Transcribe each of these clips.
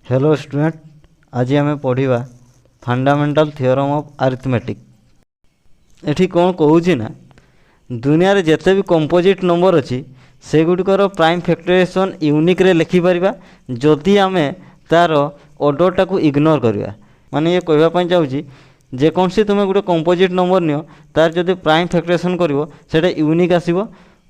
Hello student, आज आम पढ़ा फंडामेंटल थियोरम ऑफ अरिथमेटिक। एठी कौन कहूँ ना, दुनिया रे जिते भी कंपोजिट नंबर अच्छी से गुड़िकर प्राइम फैक्टराइजेशन यूनिक रे लिखिपर जदि आम तार ऑर्डर टाक इग्नोर करवा। माने ये कहवाई चाहूँगी जेकोसी तुम गोटे कंपोजिट नंबर नियो तार जदि प्राइम फैक्टराइजेशन कर यूनिक आसो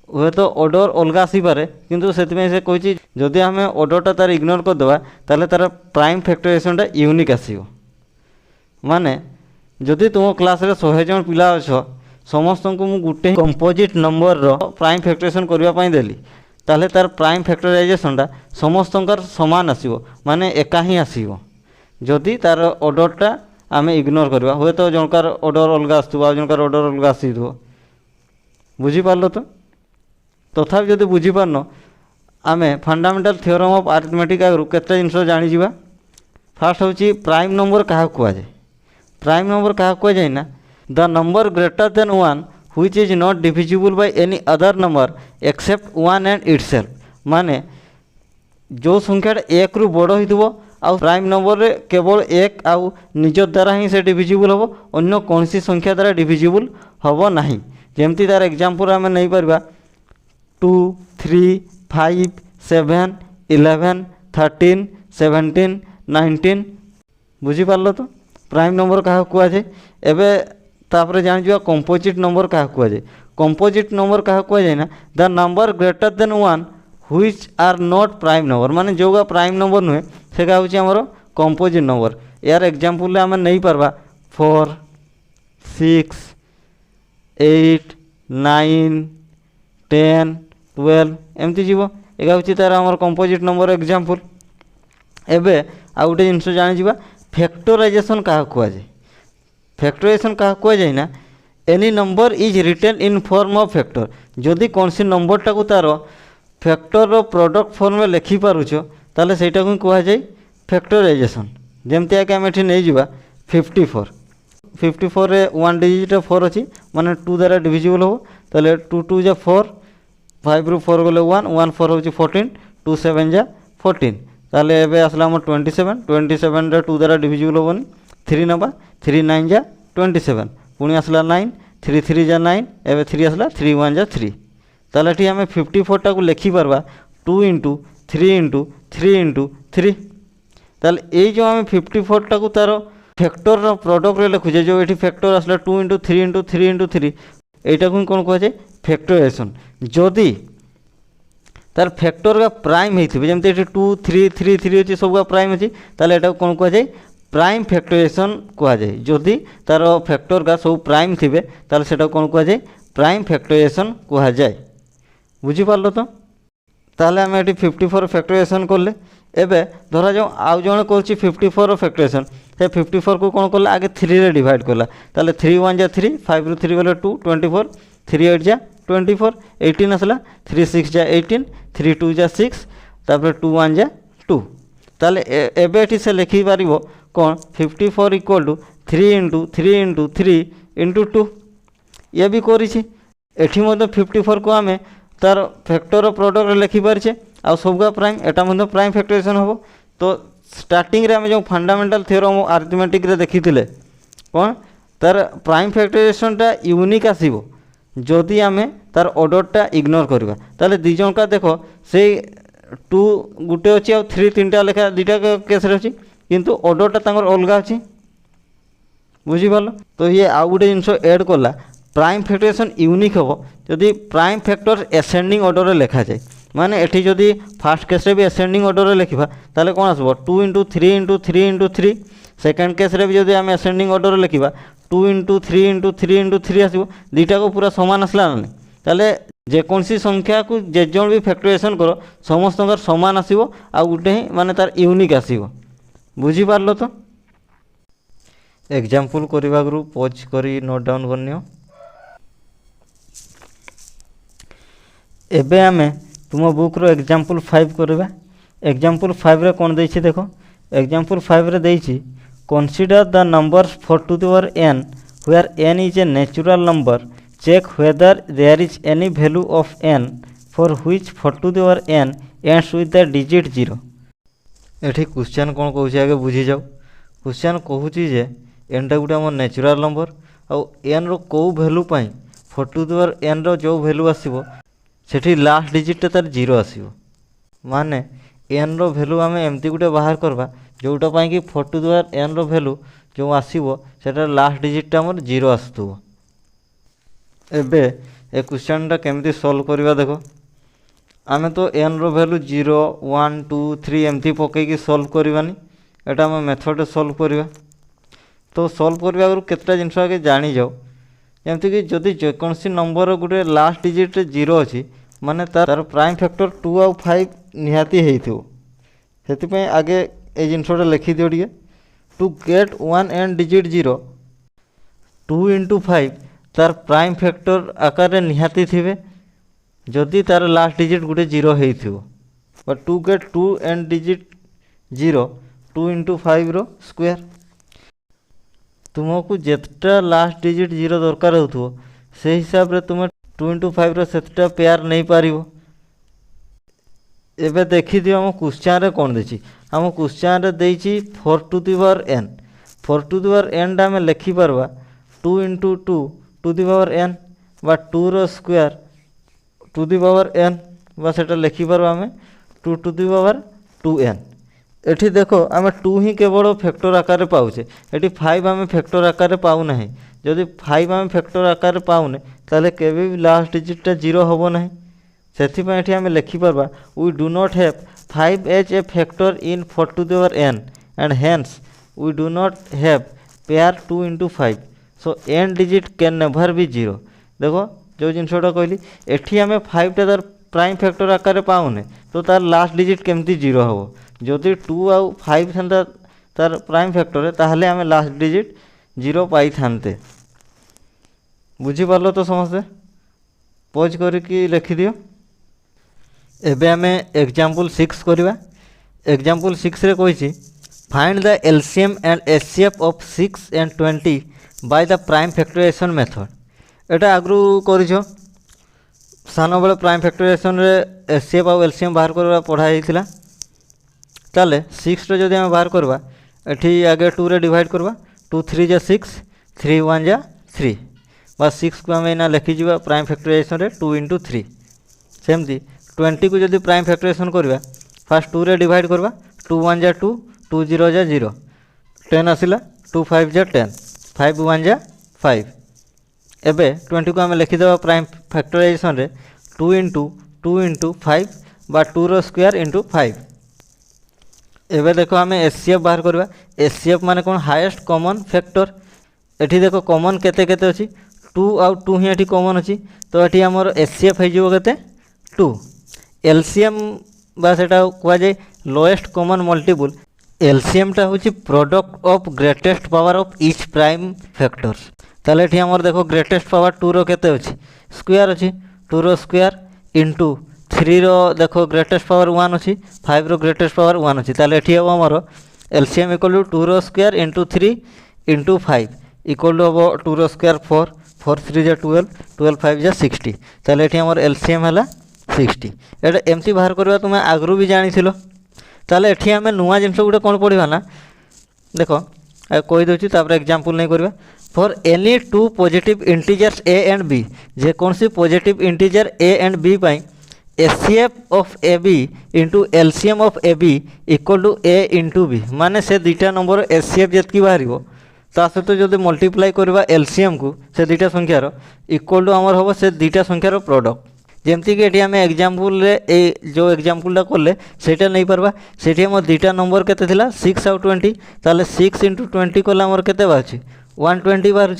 हे तो ऑर्डर अलग आसीपे किंतु से कही जदि आम ऑर्डरटा तार इग्नोर करदे ताले तार प्राइम फैक्टराइजेशनटा यूनिक आसो। माने जदि तुम क्लास रे 100 जन पिला अच्छ समस्त को मु गुटे कंपोजिट नंबर रो प्राइम फैक्टराइजेशन करने देली ताले तार प्राइम फैक्टराइजेशनटा समस्तंकर समान आसो, माने एका ही आसो। जदि तार ऑर्डरटा आम इग्नोर करवा हे तो जनकार ऑर्डर अलग आसो जनकार ऑर्डर अलग आसी बुझीपार तो। तथापि जदि बुझीपारन आम फंडामेंटल थियोरम ऑफ अरिथमेटिक आगु केते जिनस जानीजा। फास्ट हूँ प्राइम नंबर क्या कहुए। प्राइम नंबर क्या कहुए ना, the number greater than 1 which is not divisible by any other number except 1 and itself. माने जो संख्याटा 1 रु बड़ हो प्राइम नंबर रे केवल 1 आउ निज द्वारा ही से डिविजिबल हम, अन्य कौन सी संख्या द्वारा डिविजिबल हम ना। जमती तार एग्जांपल आम नहीं पार 2, 3, 5, 7, 11, 13, 17, 19 बुझीपार तो। प्राइम नंबर क्या कहुए एवं तापर जान कंपोजिट नंबर क्या कहुए। कंपोजिट नंबर क्या कहुए ना, the number greater than 1 which are not prime number. माने जो प्राइम नंबर नुहे से हूँ आमर कंपोजिट नंबर। यार एग्जांपल आम नहीं पार्बा 4, 6, 8, 9, 10, 12 एमती जीव। एगा हूँ तार आमर कंपोजिट नंबर एग्जांपल। एबे आ गोटे जिनस जानी फैक्टराइजेशन क्या कहुए। फैक्टराइजेशन क्या कहुए ना, any number is written in form of factor. जदि कौन सी नंबर टाक तार फैक्टर प्रोडक्ट फॉर्म में लिखिपारुछ ताले सेटा को कहुए फैक्टराइजेशन। जमती आके आम एठी नहीं जीवा 54। 54 रे 1 डिजिट 4 अच्छी, माने 2 द्वारा डिविजिबल हो ताले 2 2 जा 4, 5 रु 4 गले 1, 1 4 हूँ 14, 2 7 जा 14 ताले एबे आसला हमर 27। 27 रे 2 द्वारा डिविजिबल होबनी 3 नबा 3 9 जा 27 पुणी आसला 9, 3 3 जा 9 एबे 3 आसला 3 1 जा 3 ताले एठी आमे 54 टाकू लिखि परबा 2 × 3 × 3 × 3। ताले ए जो आमे 54 टाकू तार फैक्टर रो प्रोडक्ट रे लिखुजे जो एठी फैक्टर आसला 2 × 3 × 3 × 3 एटा को कोन कहै फैक्टराइजेशन। जदि तार फैक्टर का प्राइम होती जमती 2 3 3 3 अच्छी सब प्राइम अच्छी ताले एटा कौन कहुए प्राइम फैक्टराइजेशन कहुए। जदि तार फैक्टर का सब प्राइम थे ताले सेटा कौन कहुए प्राइम फैक्टराइजेशन कहुए। बुझीपार तो। ताले आम ये 54 फैक्टराइजेशन कले एबे धरा जाओ आउ जन कर 54 फैक्टराइजेशन से 54 को कौन कला आगे 3 रे डिवाइड कला ताले 3 1 जा 3, 5 रु 3 गले 2 24, 3 8 जा 24, 18 आसला 3 6 जा 18, 3 2 जा 6 तापर 2 1 जा 2 ताले एबे एठी से लिखि पारिबो कौन 54 इक्वल टू 3 × 3 × 3 × 2 ये भी करिछि। एठी मध्य 54 को आमे तार फैक्टर प्रोडक्ट लिखि पारिछे आ सबगा प्राइम एटा मध्य प्राइम फैक्टराइजेशन होबो। तो स्टार्टिंग रे आमे जो फंडामेंटल थियोरम ऑफ अरिथमेटिक रे देखिथिले कौन तार प्राइम फैक्टराइजेशनटा यूनिक आसीबो जदि आमे तार ऑर्डरटा इग्नोर करवा। ताले दी जन का देखो से 2 गुटे अच्छी आ 3 3टा लेखा 2टा केस रे अछि किंतु ऑर्डरटा तांगर अलग अछि। बुझीपाल तो ये आउ गोटे जिनस ऐड कला प्राइम फैक्टराइजेशन यूनिक हम जदि प्राइम फैक्टर एसेंडिंग ऑर्डर रे लिखा जाए। माने एठी जदि फास्ट केस रे भी एसेंडिंग ऑर्डर रे लिखिबा ताले कोन आसबो 2 × 3 × 3 × 3। सेकेंड केस रे भी जदि आम एसेंडिंग ऑर्डर रे लिखिबा 2 × 3 × 3 × 3 आसो। दुईटा को पूरा समान आसला ना ताले जेकोसी संख्या को जेजन भी फैक्टराइजेशन करो समस्त समान आसो आ गोटे ही माने तार यूनिक आसो। बुझीपार तो। एग्जांपल करबा गुरु पॉज करी नोट डाउन करनियो। एबे आमे तुम बुक रो एग्जांपल 5 करबा। एग्जांपल 5 रे कोन देछि देखो। एग्जांपल 5 रे देछि consider the numbers 4 to the power n where n is a natural number. Check whether there is any value of n for which 4 to the power n ends with the digit 0. एठी question कौन कहूँ आगे बुझी जाओ। Question कहूँ जे एनटा गोटे आम नेचुराल नंबर आउ एन रो कौ भैल्यू पाई 4 टू द पावर एन रो जो भैल्यू आसीबो सेठी लास्ट डिजिट तार जीरो आसीबो। माने एन रो भैल्यू आम एमती गोटे बाहर करवा जोटा पाई कि 4 टू द पावर एन रो भैल्यू जो आसीबो सेटा लास्ट डिजिट आमर जीरो आसुथुबो। एबे ए क्वेश्चन टा केमती सॉल्व करवा देखो। आमे तो एन रो भैल्यू 0 1 2 3 एमती पकईकि सॉल्व करवानी एटा आम मेथड सॉल्व करवा। तो सॉल्व करने आगु केतटा जिनस आगे जानी जाओ जमती कि जदि जेकोसी नंबर गोटे लास्ट डिजिट जीरो अच्छी माने तार प्राइम फैक्टर 2 आउ 5 निहाती से आगे ये जिनसटा लिखि दियो टिके। To get one end digit zero 2 into 5 तार प्राइम फैक्टर आकार निहाती थे जदि तार लास्ट डिजिट गोटे जीरो हो। To get 2 end digit zero 2 into 5 रो स्क्वायर तुमको जितना लास्ट डिजिट जीरो दरकार हो से हिसाब रे तुम 2 इंटू 5 रो सेटा पेयर नहीं पारिबो। एबे देखि दियो हम क्वेश्चन रे कोन देछि। हम क्वेश्चन रे देछि 4 to the power n 4 to the power n डा में लिखि परबा 2 into 2 to the power n बा 2 रो square to the power n बा सेटा लिखि परबा हमें 2 टू द पावर 2n। एठी देखो आम 2 ही केवल फैक्टर आकार पाऊे एटी 5 आम फैक्टर आकार पाऊ ना। जदि 5 आम फैक्टर आकार पाऊने ताले केबे भी लास्ट डिजिटा जीरो होबो ना। सेथिपा एठी आम लिखि परबा we do not have 5 as a factor in 4 to the power n and hence we do not have pair 2 into 5 so n digit can never be zero. देखो जो जिनसटा कहली एठी आम 5 टा तार प्राइम फैक्टर आकार पाऊने तो तार लास्ट डिजिट केमती जीरो होबो। जदि 2 आउ 5 था तार प्राइम फैक्टर है ताहले आम लास्ट डिजिट जीरो पाई थानते। बुझीपार तो समस्ते पॉज करके लिखि दियो। एबे आम एग्जांपल 6 करवा। एग्जांपल 6 रे कहिछि find the LCM and HCF of 6 and 20 by the prime factorization method. एटा आगु करिछो सानो बेले प्राइम फैक्टराइजेशन रे एचसीएफ आउ एलसीएम बाहर करवा पढ़ाई थिला। ताले 6 रे जदि आम बाहर करवा एठी आगे 2 रे डिवाइड करवा 2 3 जा 6 3 1 जा 3 बा 6 को आम एना लिखि जीवा प्राइम फैक्टराइजेशन रे 2 इंटू 3। सेमती 20 को जदि प्राइम फैक्टराइजेशन करवा फास्ट 2 रे डिवाइड करवा 2 1 जा 2 2 0 जा 0 10 आसिला 2 5 जा 10 5 1 जा 5। एबे 20 को आम लिखिदेवा प्राइम फैक्टराइजेशन रे 2 इंटू 5 बा 2 रो स्क्वायर इंटू 5। एबे देखो आम एचसीएफ बाहर करवा। एचसीएफ माने कौन हाईएस्ट कॉमन फैक्टर। एठी देखो कॉमन केते केते अछि 2 आउ 2 ही एठी कॉमन अछि तो एठी हमर एचसीएफ हे जिवो केते 2। एलसीएम बा सेटा कुआ जाय लोएस्ट कॉमन मल्टीपल। एलसीएम टा होछि product of greatest power of each prime factors. ताले एठी हमर देखो ग्रेटेस्ट पावर 2 रो केते अछि स्क्वायर अछि 2 रो स्क्वायर इंटू 3 रो देखो ग्रेटेस्ट पावर 1 अच्छी 5 रो ग्रेटेस्ट पावर 1 अच्छी ताले एठी हम हमर एलसीएम इक्वल टू 2 रो square into 3 into 5 equal to हम 2 रो स्क्वायर 4 4 3 जा 12 12 5 जा 60 ताले एठी हमर एलसीएम हला 60। एटा एमसी बाहर करबा तुमे आगरु भी जानि थिलो। ताले एठी हमें नुवा जिंस गुटे कोन पढिबा ना देखो कहि दोछि तापर एग्जांपल नै करबा। For any two positive integers a and b जे कोनसी positive integer a and b पाई HCF of a b into LCM of a b equal to a into b माने से दुईटा नंबर एचसीएफ जितकी बाहर ता सहित जो मल्टीप्लाई करवा एलसीएम को से दुईटा संख्यार इक्वल टू आमर हम से दुईटा संख्यार प्रोडक्ट। जमती कि ये आम एग्जांपल जो एग्जांपलटा कले सेटा नहीं पारबा सेठी आम दुईटा नंबर केते थिला 6 आउ 20 ताले 6 इंटू 20 कले आमर केते बाहर 120 बाहर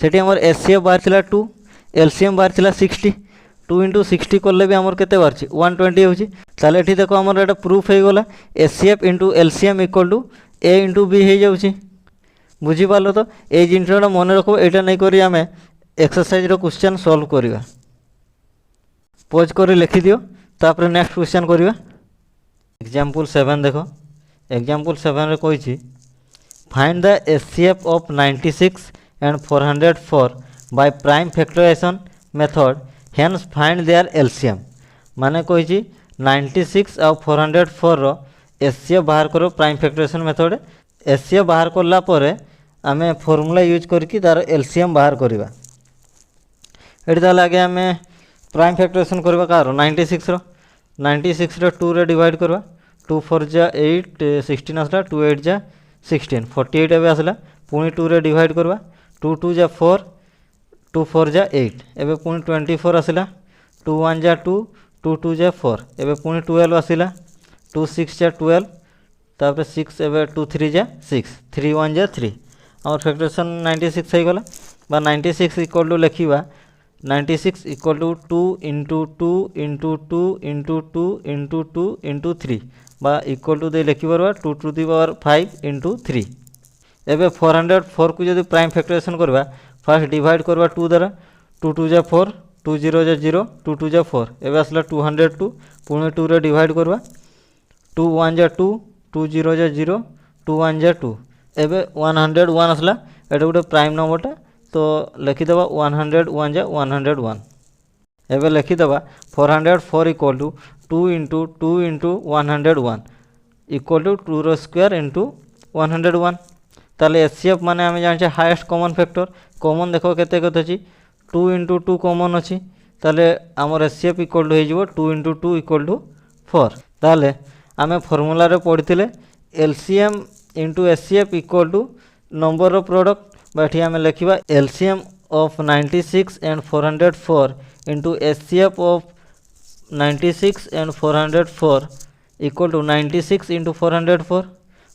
सेठी आमर एचसीएफ बाहर थिला 2 एलसीएम बाहर थिला 60 2 इंटू 60 कले भी आमर केते बाहर 120 होची। ताले एठी देखो आमर एटा प्रूफ हे गला HCF into LCM equal to a into b हे जाउची। बुझी पालो तो ए जिनसटा मन रखो एटा नहीं करी आमे एक्सरसाइज रो क्वेश्चन सॉल्व करिवा। पॉज कर लिखि दियो तापर नेक्स्ट क्वेश्चन करिवा। एग्जांपल 7 देखो। एग्जांपल 7 रे कहिछि find the HCF of 96 and 404 by prime factorization method hence find their LCM. माने कहिछि 96 आ 404 रो एचसीएफ बाहर कर प्राइम फैक्टराइजेशन मेथड। एचसीएफ बाहर कला परे आमे फॉर्मूला यूज करके तार एलसीएम बाहर करवा। ये ताले आगे आम प्राइम फैक्टराइजेशन करवा कार 96 रो 96 रे 2 रे डिवाइड करवा 2 4 जा 8 16 आसला 2 8 जा 16 48 एवं आसला पुणी 2 रे डिवाइड करवा 2 2 जा 4 2 4 जा 8 एवं पुणी 24 आसला 2 1 जा 2 2 2 जा 4 एवं पुणी 12 आसला 2 6 जा 12 तापर 6 एवं 2 3 जा 6 3 1 जा 3 आम फैक्टराइजेशन 96 हो गला बा 96 इक्वल टू लिखा 96 equal to 2 into 2 into 2 into 2 into 2 into 3 बा इक्वल टू दे लिखिपर 2 टू दी पावर 5 इंटू 3। एवं 404 को जब प्राइम फैक्टराइजेशन करवा फास्ट डिवाइड करवा 2 द्वारा 2 2 जा 4 2 0 जा 0 2 2 जा 4 एवं आसला 202 पुणे 2 रे डिवाइड करवा 2 1 जा 2 2 0 जा 0 2 1 जा 2 एवं 101 आसला एटा गोटे प्राइम नंबरटा तो लिखिदेवा 101 जा 101 एवं लिखिदेवा 404 equal to 2 into 2 into 101 equal to 2 रो स्क्वायर इंटू 101। ताले एचसीएफ माने आम जाने हाईएस्ट कॉमन फैक्टर कॉमन देखो केते केते अछि 2 इंटू 2 कॉमन अछि ताले आमर एचसीएफ इक्वल टू हो 2 इंटू 2 इक्वल टू 4। ताले आम फॉर्मूला रे पढ़िथिले LCM into HCF equal to number रो प्रोडक्ट बाठी आम लिखा LCM of 96 and 404 into HCF of 96 and 404 equal to 96 into 404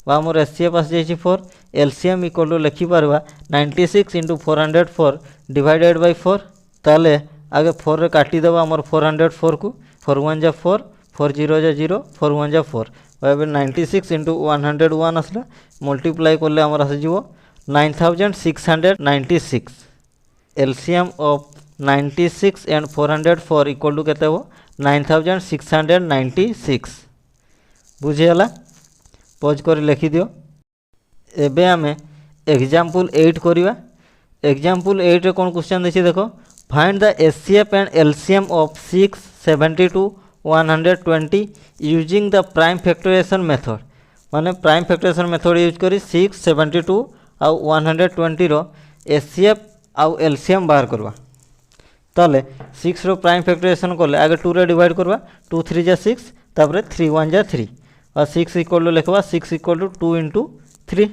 आमर एचसीएफ आस जाइए 4 एलसीएम इक्वल टू लिखिपर 96 इंटू 404 डिवाइडेड बाय 4 ताले आगे 4 रे काटिदेव आमर 404 को 4 1 जा 4 4 0 जा 0 4 1 जा 4 एवं 96 इंटू 101 आसला मल्टीप्लाई कले आमर आसीज 9696 LCM of 96 and 404 equal to केते हो 9696 बुझीगला पॉज कर लिखि दियो। एबे आमे एग्जांपल 8 करिवा। एग्जांपल 8 रे कोन क्वेश्चन देछि देखो find the HCF and LCM of 6 72 120 using the prime factorization method माने प्राइम फैक्टराइजेशन मेथड यूज करी 6 72 आउ 120 रो एचसीएफ आउ एलसीएम बाहर करवा। ताले 6 रो प्राइम फैक्टराइजेशन कले आगे 2 रे डिवाइड करवा 2 3 जा 6 तापर 3 1 जा 3 और 6 इक्वल टू लिखवा 6 इक्वल टू 2 इंटू 3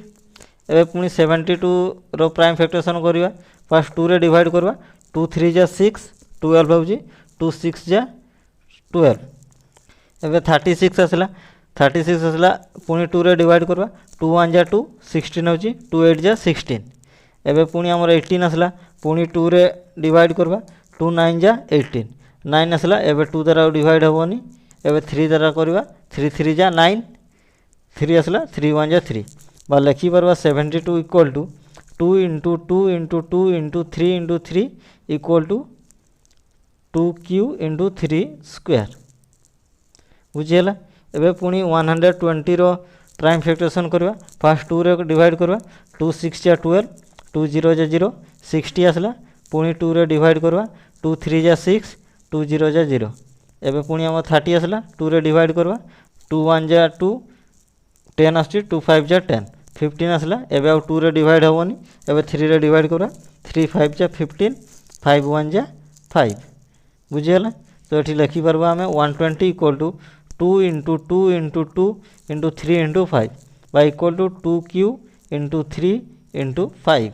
एवं पुणी 72 रो प्राइम फैक्टराइजेशन करवा फास्ट 2 रे डिवाइड करवा 2 3 जा 6 12 हो 2 6 जा 12 एवं 36 आसला 36 आसला पुणी 2 रे डिवाइड करवा 2 1 जा 2 16 हो 2 8 जा 16 एवं पुणी आमर 18 आसला पुणी 2 रे डिवाइड करवा 2 9 जा 18 9 आसला एवं 2 द्वारा डिवाइड हेबनी एवं 3 द्वारा करवा 3 3 जा 9 3 आसला 3 1 जा 3 बा लिखिपर 72 equal to 2 into 2 into 2 into 3 into 3 equal to 2q into 3 square बुझीगला। एवं पुणी 120 रो प्राइम फैक्टराइजेशन करवा फास्ट 2 रे डिवाइड करवा 2 6 जा 12 2 0 जा 0 60 आसला पुणी 2 रे डिवाइड करवा 2 3 जा 6 2 0 जा 0 एवं पुणी आम 30 आसला 2 रे डिवाइड करवा 2 1 जा 2 10 आस 2 5 जा 10 15 आसला एवं आउ 2 रे डिवाइड हेबनी एवं 3 रे डिवाइड करवा 3 5 जा 15 5 1 जा 5 बुझीगला। तो ये लिखिपर आम 120 equal to 2 into 2 into 2 into 3 into 5 बा equal to 2q into 3 into 5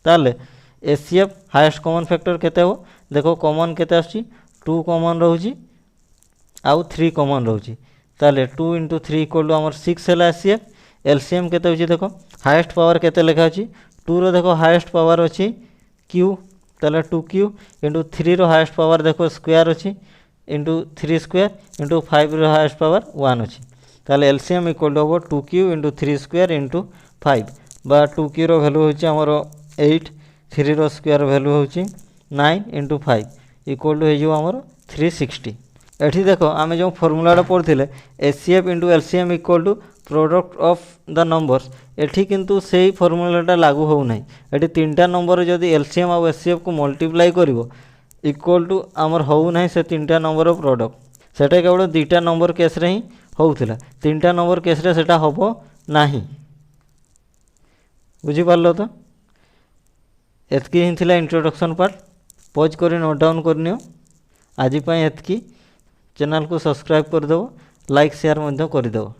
ताले एचसीएफ हाईएस्ट कॉमन फैक्टर केते हो देखो कॉमन केते आछि 2 कॉमन रोची आउ 3 कॉमन रोची ताले 2 इंटू 3 इक्वल टू आमर 6 है एचसीएफ। एलसीएम केते होची देखो हाईएस्ट पावर केते लिखा अछि 2 रो देखो हाईएस्ट पावर अछि q ताले 2q इंटू 3 रो हाईएस्ट पावर देखो स्क्वायर अछि इंटू 3 स्क्वायर इंटू 5 रो हाईएस्ट पावर 1 अछि ताले LCM equal to 2q into 3 square into 5 बा 2q रो वैल्यू होची हमर 8 3 रो स्क्वायर वैल्यू होची 9 इंटू 5 इक्वल टू हो हमर 360। एठी देखो आमे जो फॉर्मूला पढ़िले HCF into LCM equal to product of the numbers एठी किंतु सेही फॉर्मूलाटा लागू हो नाही। एठी तीनटा नंबर जदि एलसीएम और एचसीएफ को मल्टीप्लाई करिवो इक्वल टू आमर हो नाही से तीनटा नंबर प्रोडक्ट सेटा केवल दुईटा नंबर केस रे ही होउथिला 3टा नंबर केस रे सेटा होबो नाही। बुझी पारलो तो एतकी ही थिला इंट्रोडक्शन पार्ट। पॉज करी नोट डाउन करनियो। आज एतकी चैनल को सब्सक्राइब कर दो, लाइक शेयर मध्य कर दो।